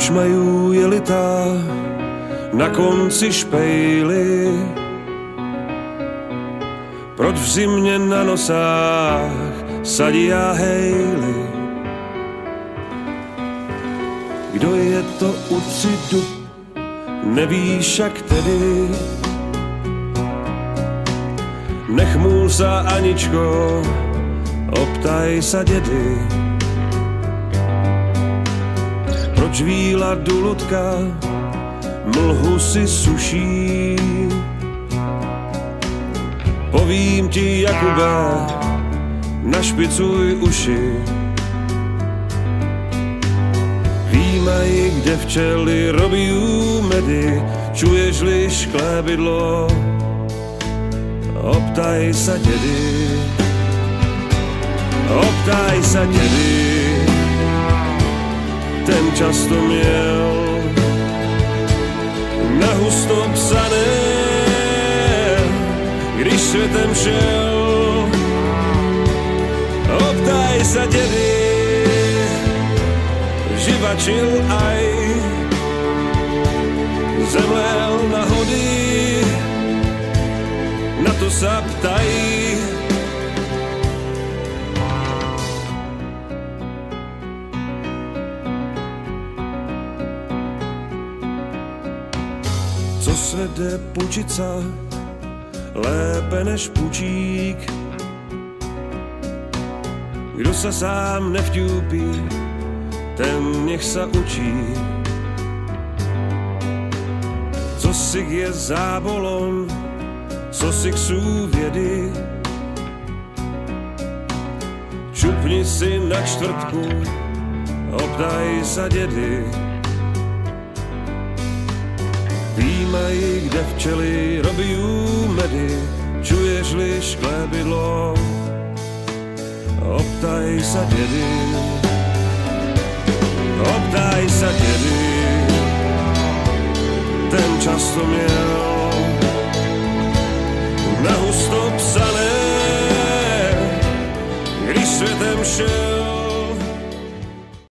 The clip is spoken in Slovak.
Proč mají jelita na konci špejly? Proč v zimě na nosách sadí a hejly? Kdo je to u třidu, nevíš jak tedy? Nechmůl sa Aničko, optaj sa dědy. Proč víla dulutka mlhu si suší? Povím ti, Jakube, našpicuj uši. Výmaj, kde včely robí medy, čuješ-li šklébidlo, optaj sa dědy. Optaj sa dědy, ten často měl na husto psané, když světem šel. Optaj sa dědy, živačil aj, zemlel na hody, na to sa ptají. Co svede pučica lépe než pučík? Kdo sa sám nevťúpí, ten nech sa učí. Co si je zábolon, co si sú vědy? Čupni si na čtvrtku, optaj sa dědy. Výmaj, kde včely robí medy, čuješ-li šklébidlo, optaj sa dědy. Optaj sa dědy, ten často měl